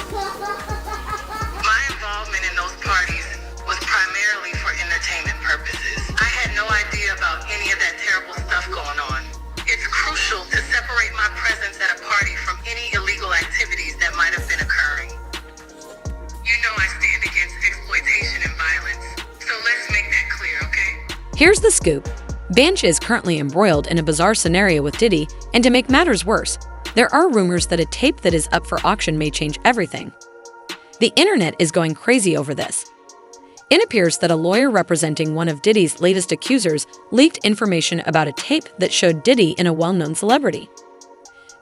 My involvement in those parties was primarily for entertainment purposes. I had no idea about any of that terrible stuff going on. It's crucial to separate my presence at a party from any illegal activities that might have been occurring. You know I stand against exploitation and violence, so let's make that clear, okay? Here's the scoop. Beyoncé is currently embroiled in a bizarre scenario with Diddy, and to make matters worse, there are rumors that a tape that is up for auction may change everything. The internet is going crazy over this. It appears that a lawyer representing one of Diddy's latest accusers leaked information about a tape that showed Diddy in a well-known celebrity.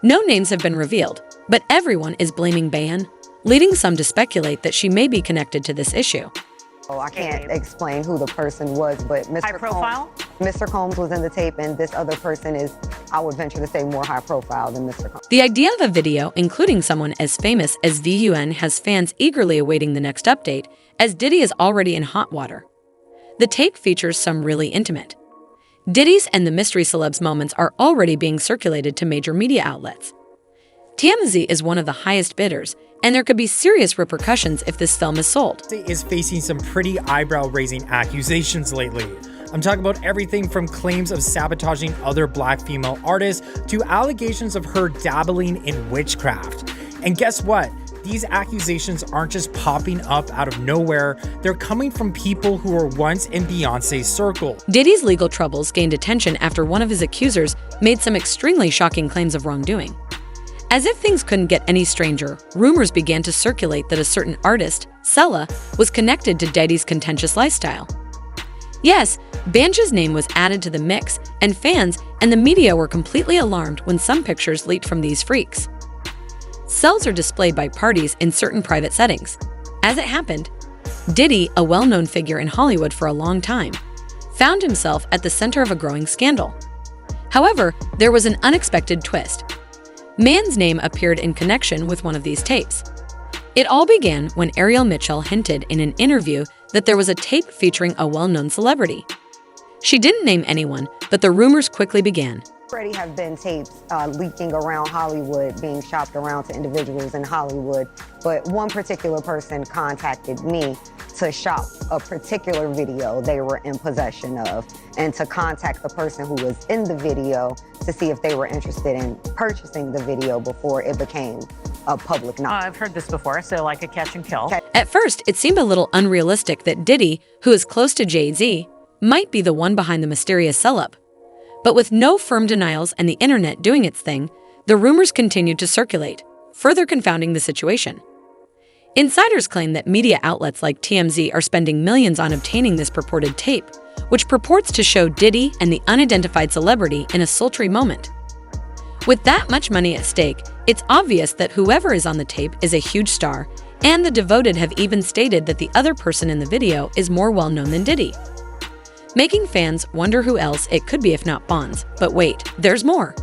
No names have been revealed, but everyone is blaming Beyoncé, leading some to speculate that she may be connected to this issue. Oh, I can't explain who the person was, but High profile? Mr. Combs was in the tape, and this other person is, I would venture to say, more high profile than Mr. Combs. The idea of a video including someone as famous as VUN has fans eagerly awaiting the next update, as Diddy is already in hot water. The tape features some really intimate. Diddy's and the mystery celebs moments are already being circulated to major media outlets. TMZ is one of the highest bidders, and there could be serious repercussions if this film is sold. Beyoncé is facing some pretty eyebrow-raising accusations lately. I'm talking about everything from claims of sabotaging other black female artists to allegations of her dabbling in witchcraft. And guess what? These accusations aren't just popping up out of nowhere, they're coming from people who were once in Beyoncé's circle. Diddy's legal troubles gained attention after one of his accusers made some extremely shocking claims of wrongdoing. As if things couldn't get any stranger, rumors began to circulate that a certain artist, Sella, was connected to Diddy's contentious lifestyle. Yes, Beyoncé's name was added to the mix, and fans and the media were completely alarmed when some pictures leaked from these freaks. Cells are displayed by parties in certain private settings. As it happened, Diddy, a well-known figure in Hollywood for a long time, found himself at the center of a growing scandal. However, there was an unexpected twist. Mann's name appeared in connection with one of these tapes. It all began when Ariel Mitchell hinted in an interview that there was a tape featuring a well-known celebrity. She didn't name anyone, but the rumors quickly began. Already have been tapes leaking around Hollywood, being shopped around to individuals in Hollywood, but one particular person contacted me to shop a particular video they were in possession of, and to contact the person who was in the video to see if they were interested in purchasing the video before it became a public knowledge. I've heard this before, so like a catch and kill. At first, it seemed a little unrealistic that Diddy, who is close to Jay-Z, might be the one behind the mysterious celeb. But with no firm denials and the internet doing its thing, the rumors continued to circulate, further confounding the situation. Insiders claim that media outlets like TMZ are spending millions on obtaining this purported tape, which purports to show Diddy and the unidentified celebrity in a sultry moment. With that much money at stake, it's obvious that whoever is on the tape is a huge star, and the devoted have even stated that the other person in the video is more well-known than Diddy, making fans wonder who else it could be if not Bonds. But wait, there's more.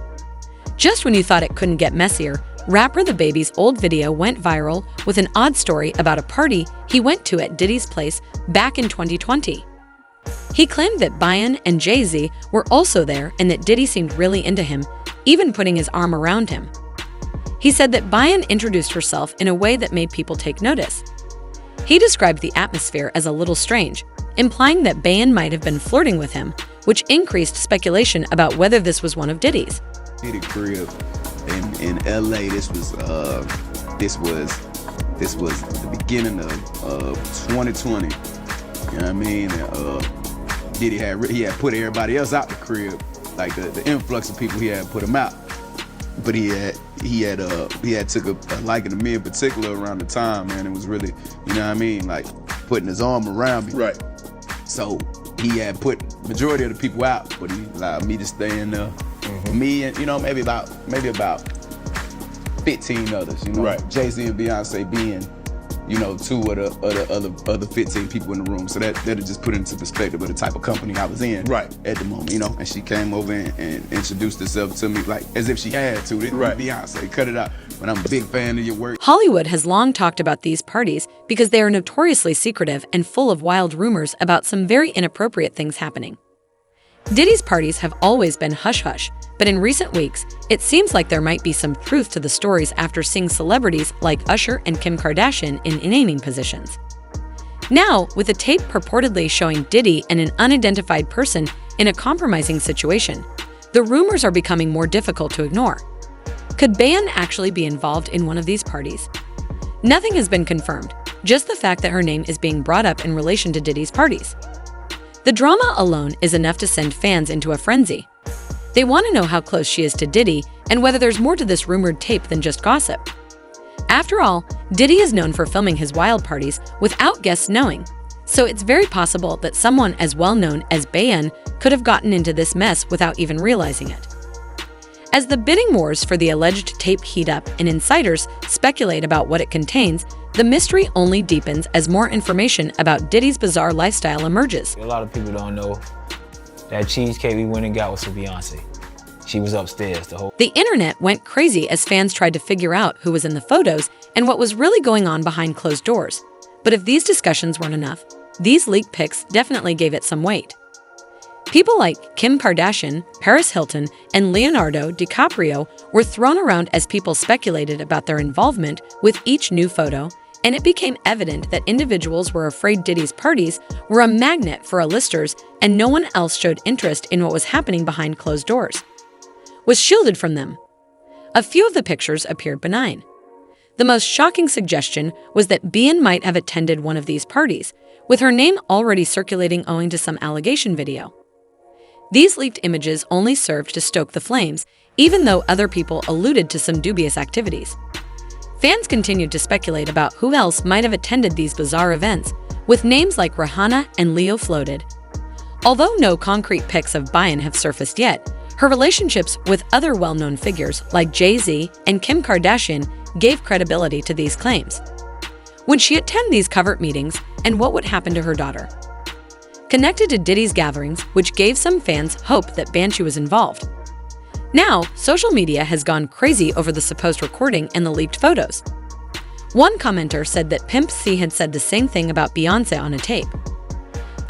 Just when you thought it couldn't get messier, rapper DaBaby's old video went viral with an odd story about a party he went to at Diddy's place back in 2020. He claimed that Beyoncé and Jay-Z were also there and that Diddy seemed really into him, even putting his arm around him. He said that Beyoncé introduced herself in a way that made people take notice. He described the atmosphere as a little strange, implying that Beyoncé might have been flirting with him, which increased speculation about whether this was one of Diddy's. Diddy crib in LA. This was the beginning of 2020. You know what I mean? Diddy had put everybody else out the crib, like the influx of people he had put him out. But he had took a liking to me in particular around the time, man. It was really, you know what I mean, like putting his arm around me. Right. So he had put majority of the people out, but he allowed me to stay in there. Me and maybe about 15 others. Right. Jay-Z and Beyonce being, two of the other 15 people in the room. So that'll just put it into perspective of the type of company I was in at the moment, And she came over and introduced herself to me like as if she had to. Right. Beyonce, cut it out. But I'm a big fan of your work. Hollywood has long talked about these parties because they are notoriously secretive and full of wild rumors about some very inappropriate things happening. Diddy's parties have always been hush-hush, But in recent weeks, it seems like there might be some truth to the stories after seeing celebrities like Usher and Kim Kardashian in naming positions. Now, with a tape purportedly showing Diddy and an unidentified person in a compromising situation, the rumors are becoming more difficult to ignore. Could Beyoncé actually be involved in one of these parties? Nothing has been confirmed, just the fact that her name is being brought up in relation to Diddy's parties. The drama alone is enough to send fans into a frenzy. They want to know how close she is to Diddy and whether there's more to this rumored tape than just gossip. After all, Diddy is known for filming his wild parties without guests knowing, so it's very possible that someone as well-known as Beyoncé could have gotten into this mess without even realizing it. As the bidding wars for the alleged tape heat up and insiders speculate about what it contains, the mystery only deepens as more information about Diddy's bizarre lifestyle emerges. A lot of people don't know that cheesecake we went and got was for Beyoncé. She was upstairs the whole. The internet went crazy as fans tried to figure out who was in the photos and what was really going on behind closed doors. But if these discussions weren't enough, these leaked pics definitely gave it some weight. People like Kim Kardashian, Paris Hilton, and Leonardo DiCaprio were thrown around as people speculated about their involvement with each new photo, and it became evident that individuals were afraid Diddy's parties were a magnet for A-listers and no one else showed interest in what was happening behind closed doors. Was shielded from them. A few of the pictures appeared benign. The most shocking suggestion was that Beyoncé might have attended one of these parties, with her name already circulating owing to some allegation video. These leaked images only served to stoke the flames, even though other people alluded to some dubious activities. Fans continued to speculate about who else might have attended these bizarre events, with names like Rihanna and Leo floated. Although no concrete pics of Beyoncé have surfaced yet, her relationships with other well-known figures like Jay-Z and Kim Kardashian gave credibility to these claims. Would she attend these covert meetings, and what would happen to her daughter? Connected to Diddy's gatherings, which gave some fans hope that Beyoncé was involved. Now, social media has gone crazy over the supposed recording and the leaked photos. One commenter said that Pimp C had said the same thing about Beyoncé on a tape.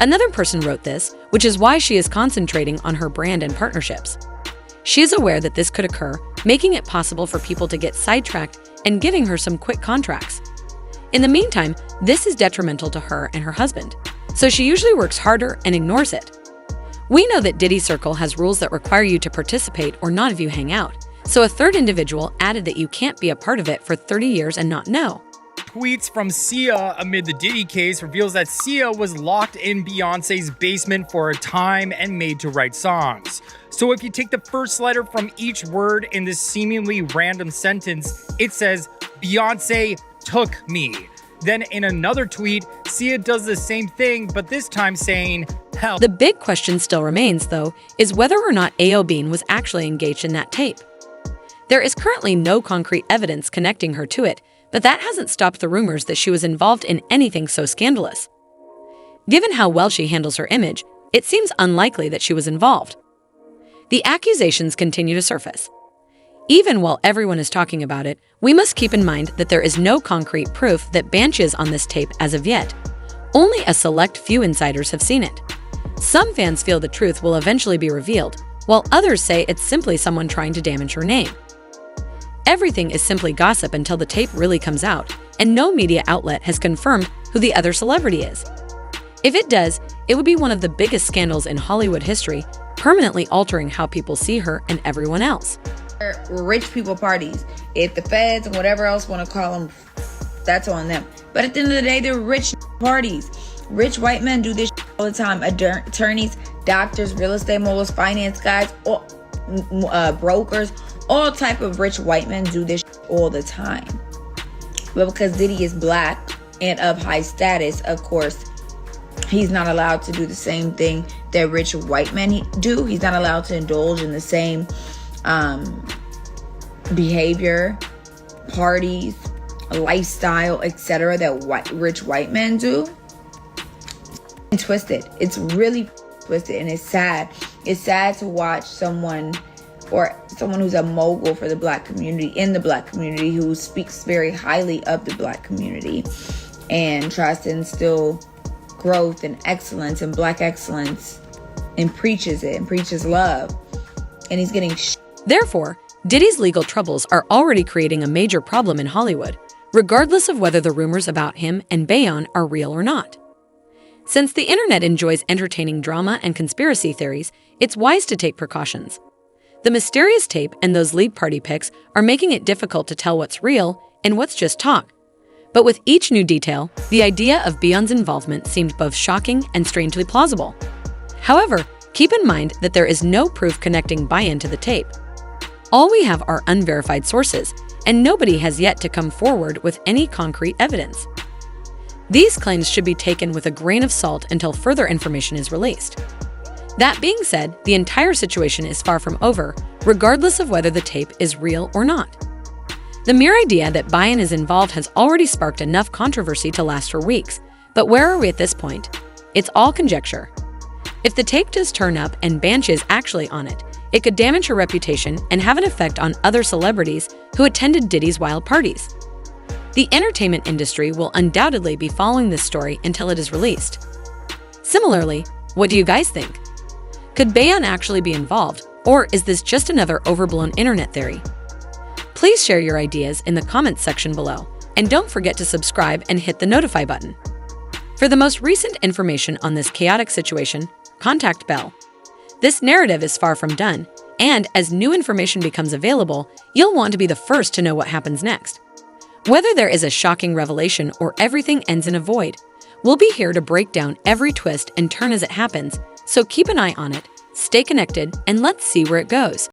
Another person wrote this, which is why she is concentrating on her brand and partnerships. She is aware that this could occur, making it possible for people to get sidetracked and giving her some quick contracts. In the meantime, this is detrimental to her and her husband, so she usually works harder and ignores it. We know that Diddy Circle has rules that require you to participate or not if you hang out, so a third individual added that you can't be a part of it for 30 years and not know. Tweets from Sia amid the Diddy case reveals that Sia was locked in Beyonce's basement for a time and made to write songs. So if you take the first letter from each word in this seemingly random sentence, it says, Beyonce took me. Then in another tweet, Sia does the same thing, but this time saying, help. The big question still remains, though, is whether or not A.O. Bean was actually engaged in that tape. There is currently no concrete evidence connecting her to it, but that hasn't stopped the rumors that she was involved in anything so scandalous. Given how well she handles her image, it seems unlikely that she was involved. The accusations continue to surface. Even while everyone is talking about it, we must keep in mind that there is no concrete proof that Beyoncé is on this tape as of yet. Only a select few insiders have seen it. Some fans feel the truth will eventually be revealed, while others say it's simply someone trying to damage her name. Everything is simply gossip until the tape really comes out, and no media outlet has confirmed who the other celebrity is. If it does, it would be one of the biggest scandals in Hollywood history, permanently altering how people see her and everyone else. Rich people parties. If the feds and whatever else want to call them, that's on them. But at the end of the day, they're rich parties. Rich white men do this all the time. Attorneys, doctors, real estate moguls, finance guys, brokers, all type of rich white men do this all the time. But because Diddy is black and of high status, of course, he's not allowed to do the same thing that rich white men do. He's not allowed to indulge in the same behavior, parties, lifestyle, etc. that rich white men do. And twisted. It's really twisted, and it's sad. It's sad to watch someone who's a mogul for the black community, in the black community, who speaks very highly of the black community and tries to instill growth and excellence and black excellence and preaches it and preaches love. and he's getting Therefore, Diddy's legal troubles are already creating a major problem in Hollywood, regardless of whether the rumors about him and Beyoncé are real or not. Since the internet enjoys entertaining drama and conspiracy theories, it's wise to take precautions. The mysterious tape and those league party pics are making it difficult to tell what's real and what's just talk. But with each new detail, the idea of Beyoncé's involvement seemed both shocking and strangely plausible. However, keep in mind that there is no proof connecting Beyoncé to the tape. All we have are unverified sources, and nobody has yet to come forward with any concrete evidence. These claims should be taken with a grain of salt until further information is released. That being said, the entire situation is far from over, regardless of whether the tape is real or not. The mere idea that Beyoncé is involved has already sparked enough controversy to last for weeks, but where are we at this point? It's all conjecture. If the tape does turn up and Beyoncé is actually on it, it could damage her reputation and have an effect on other celebrities who attended Diddy's wild parties. The entertainment industry will undoubtedly be following this story until it is released. Similarly, what do you guys think? Could Beyoncé actually be involved, or is this just another overblown internet theory? Please share your ideas in the comments section below, and don't forget to subscribe and hit the notify button. For the most recent information on this chaotic situation, contact Bell. This narrative is far from done, and as new information becomes available, you'll want to be the first to know what happens next. Whether there is a shocking revelation or everything ends in a void, we'll be here to break down every twist and turn as it happens, so keep an eye on it, stay connected, and let's see where it goes.